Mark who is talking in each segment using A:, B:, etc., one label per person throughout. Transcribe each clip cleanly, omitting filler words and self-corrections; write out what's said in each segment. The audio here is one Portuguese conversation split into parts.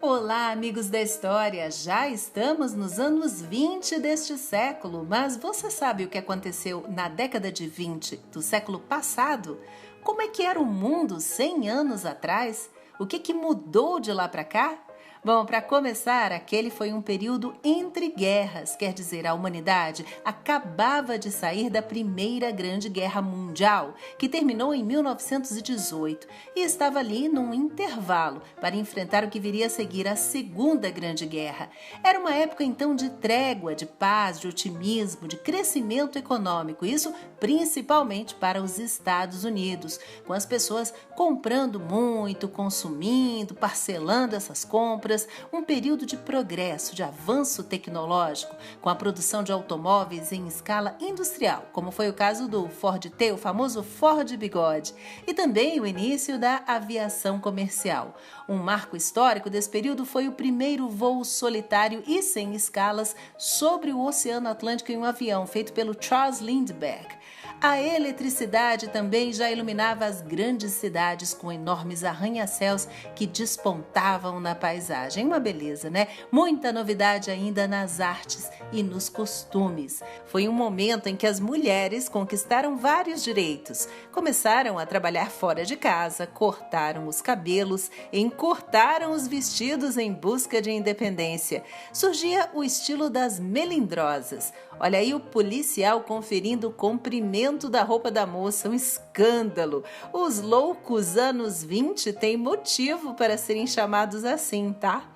A: Olá, amigos da história! Já estamos nos anos 20 deste século, mas você sabe o que aconteceu na década de 20 do século passado? Como é que era o mundo 100 anos atrás? O que mudou de lá para cá? Bom, para começar, aquele foi um período entre guerras, quer dizer, a humanidade acabava de sair da Primeira Grande Guerra Mundial, que terminou em 1918, e estava ali num intervalo para enfrentar o que viria a seguir a Segunda Grande Guerra. Era uma época então de trégua, de paz, de otimismo, de crescimento econômico, isso principalmente para os Estados Unidos, com as pessoas comprando muito, consumindo, parcelando essas compras, um período de progresso, de avanço tecnológico, com a produção de automóveis em escala industrial, como foi o caso do Ford T, o famoso Ford Bigode, e também o início da aviação comercial. Um marco histórico desse período foi o primeiro voo solitário e sem escalas sobre o Oceano Atlântico em um avião feito pelo Charles Lindbergh. A eletricidade também já iluminava as grandes cidades com enormes arranha-céus que despontavam na paisagem. Uma beleza, né? Muita novidade ainda nas artes e nos costumes. Foi um momento em que as mulheres conquistaram vários direitos. Começaram a trabalhar fora de casa, cortaram os cabelos, encurtaram os vestidos em busca de independência. Surgia o estilo das melindrosas. Olha aí o policial conferindo o comprimento da roupa da moça, um escândalo. Os loucos anos 20 têm motivo para serem chamados assim, tá?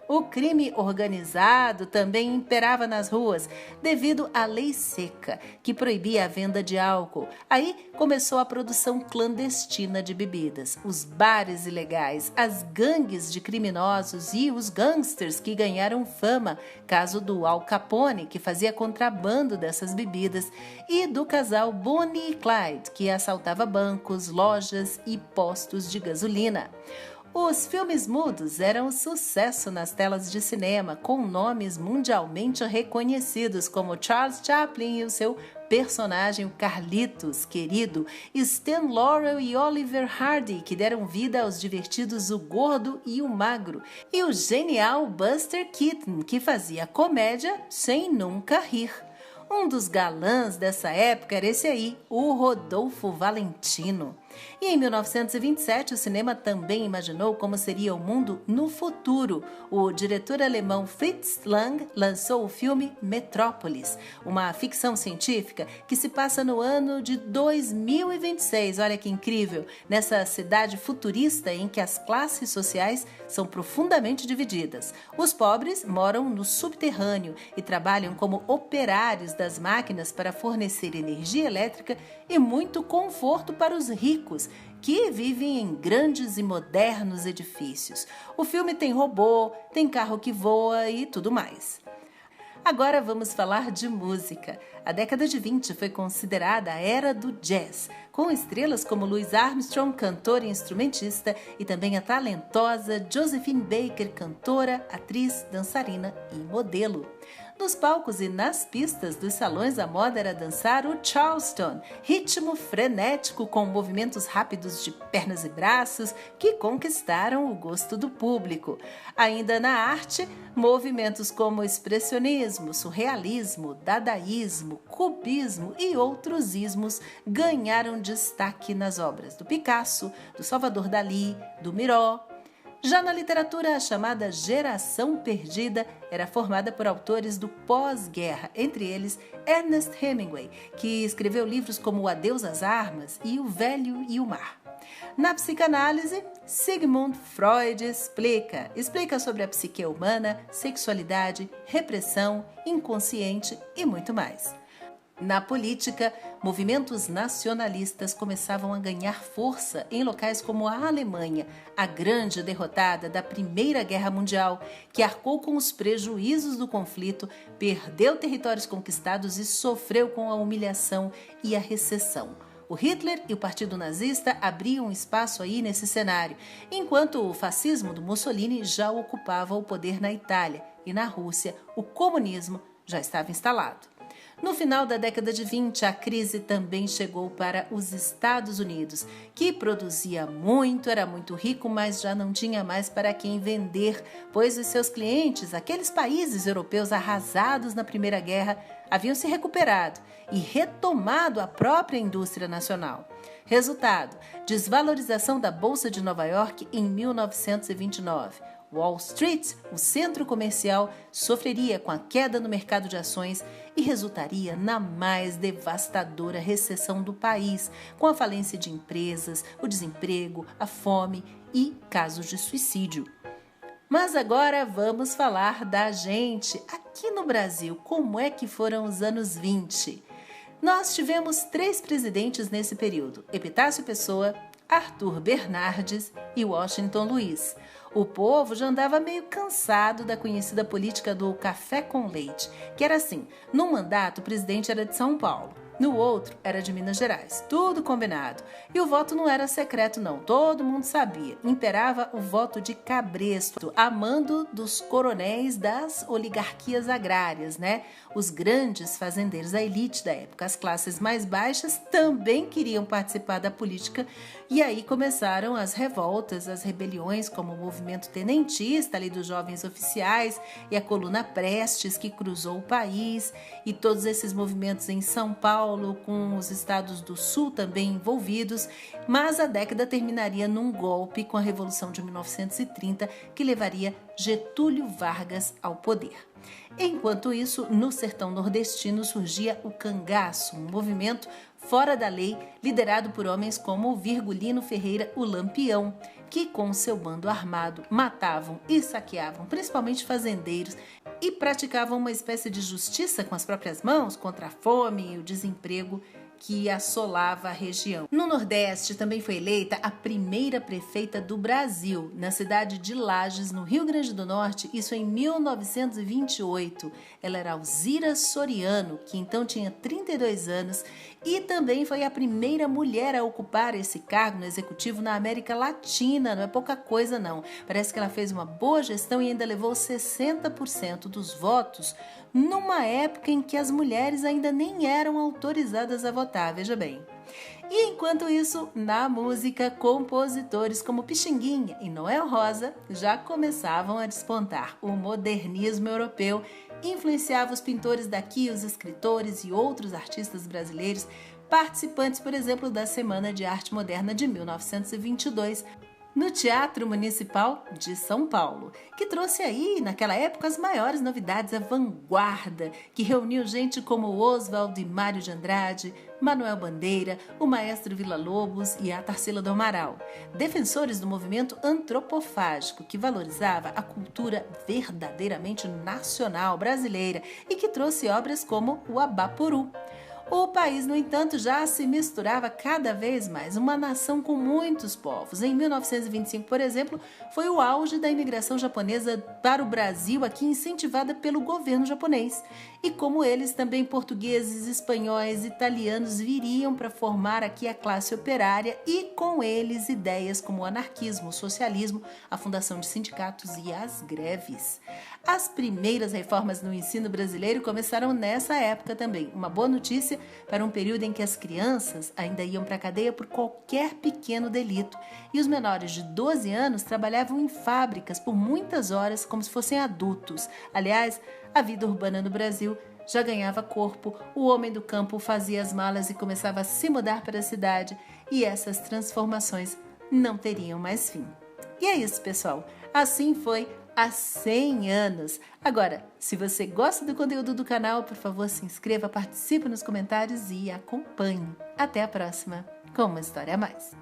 A: O crime organizado também imperava nas ruas devido à lei seca, que proibia a venda de álcool. Aí começou a produção clandestina de bebidas, os bares ilegais, as gangues de criminosos e os gangsters que ganharam fama, caso do Al Capone, que fazia contrabando dessas bebidas, e do casal Bonnie e Clyde, que assaltava bancos, lojas e postos de gasolina. Os filmes mudos eram um sucesso nas telas de cinema, com nomes mundialmente reconhecidos como Charles Chaplin e o seu personagem, o Carlitos, querido, Stan Laurel e Oliver Hardy, que deram vida aos divertidos O Gordo e o Magro, e o genial Buster Keaton, que fazia comédia sem nunca rir. Um dos galãs dessa época era esse aí, o Rodolfo Valentino. E em 1927, o cinema também imaginou como seria o mundo no futuro. O diretor alemão Fritz Lang lançou o filme Metrópolis, uma ficção científica que se passa no ano de 2026. Olha que incrível! Nessa cidade futurista em que as classes sociais são profundamente divididas. Os pobres moram no subterrâneo e trabalham como operários das máquinas para fornecer energia elétrica e muito conforto para os ricos, que vivem em grandes e modernos edifícios. O filme tem robô, tem carro que voa e tudo mais. Agora vamos falar de música. A década de 20 foi considerada a era do jazz, com estrelas como Louis Armstrong, cantor e instrumentista, e também a talentosa Josephine Baker, cantora, atriz, dançarina e modelo. Nos palcos e nas pistas dos salões, a moda era dançar o Charleston, ritmo frenético com movimentos rápidos de pernas e braços que conquistaram o gosto do público. Ainda na arte, movimentos como expressionismo, surrealismo, dadaísmo, cubismo e outros ismos ganharam destaque nas obras do Picasso, do Salvador Dalí, do Miró. Já na literatura, a chamada Geração Perdida era formada por autores do pós-guerra, entre eles Ernest Hemingway, que escreveu livros como O Adeus às Armas e O Velho e o Mar. Na psicanálise, Sigmund Freud explica sobre a psique humana, sexualidade, repressão, inconsciente e muito mais. Na política, movimentos nacionalistas começavam a ganhar força em locais como a Alemanha, a grande derrotada da Primeira Guerra Mundial, que arcou com os prejuízos do conflito, perdeu territórios conquistados e sofreu com a humilhação e a recessão. O Hitler e o Partido Nazista abriam espaço aí nesse cenário, enquanto o fascismo do Mussolini já ocupava o poder na Itália e na Rússia, o comunismo já estava instalado. No final da década de 20, a crise também chegou para os Estados Unidos, que produzia muito, era muito rico, mas já não tinha mais para quem vender, pois os seus clientes, aqueles países europeus arrasados na Primeira Guerra, haviam se recuperado e retomado a própria indústria nacional. Resultado: desvalorização da Bolsa de Nova York em 1929. Wall Street, o centro comercial, sofreria com a queda no mercado de ações e resultaria na mais devastadora recessão do país, com a falência de empresas, o desemprego, a fome e casos de suicídio. Mas agora vamos falar da gente. Aqui no Brasil, como é que foram os anos 20? Nós tivemos 3 presidentes nesse período: Epitácio Pessoa, Arthur Bernardes e Washington Luiz. O povo já andava meio cansado da conhecida política do café com leite, que era assim: num mandato o presidente era de São Paulo, no outro era de Minas Gerais, tudo combinado. E o voto não era secreto não, todo mundo sabia. Imperava o voto de cabresto, a mando dos coronéis das oligarquias agrárias, né? Os grandes fazendeiros, a elite da época. As classes mais baixas também queriam participar da política e aí começaram as revoltas, as rebeliões, como o movimento tenentista ali dos jovens oficiais e a coluna Prestes, que cruzou o país, e todos esses movimentos em São Paulo, com os estados do Sul também envolvidos. Mas a década terminaria num golpe com a Revolução de 1930, que levaria Getúlio Vargas ao poder. Enquanto isso, no sertão nordestino surgia o cangaço, um movimento fora da lei liderado por homens como o Virgulino Ferreira, o Lampião, que com seu bando armado matavam e saqueavam principalmente fazendeiros e praticavam uma espécie de justiça com as próprias mãos contra a fome e o desemprego que assolava a região. No Nordeste também foi eleita a primeira prefeita do Brasil, na cidade de Lages, no Rio Grande do Norte, isso em 1928. Ela era Alzira Soriano, que então tinha 32 anos, e também foi a primeira mulher a ocupar esse cargo no executivo na América Latina. Não é pouca coisa não. Parece que ela fez uma boa gestão e ainda levou 60% dos votos numa época em que as mulheres ainda nem eram autorizadas a votar, veja bem. E enquanto isso, na música, compositores como Pixinguinha e Noel Rosa já começavam a despontar. O modernismo europeu influenciava os pintores daqui, os escritores e outros artistas brasileiros, participantes, por exemplo, da Semana de Arte Moderna de 1922, no Teatro Municipal de São Paulo, que trouxe aí, naquela época, as maiores novidades, a vanguarda, que reuniu gente como Oswald e Mário de Andrade, Manuel Bandeira, o maestro Villa-Lobos e a Tarsila do Amaral, defensores do movimento antropofágico, que valorizava a cultura verdadeiramente nacional brasileira e que trouxe obras como o Abaporu. O país, no entanto, já se misturava cada vez mais, uma nação com muitos povos. Em 1925, por exemplo, foi o auge da imigração japonesa para o Brasil, aqui incentivada pelo governo japonês. E como eles, também portugueses, espanhóis, italianos viriam para formar aqui a classe operária e com eles ideias como o anarquismo, o socialismo, a fundação de sindicatos e as greves. As primeiras reformas no ensino brasileiro começaram nessa época também. Uma boa notícia para um período em que as crianças ainda iam para a cadeia por qualquer pequeno delito e os menores de 12 anos trabalhavam em fábricas por muitas horas como se fossem adultos. Aliás, a vida urbana no Brasil já ganhava corpo, o homem do campo fazia as malas e começava a se mudar para a cidade, e essas transformações não teriam mais fim. E é isso, pessoal. Assim foi há 100 anos. Agora, se você gosta do conteúdo do canal, por favor, se inscreva, participe nos comentários e acompanhe. Até a próxima, com uma história a mais.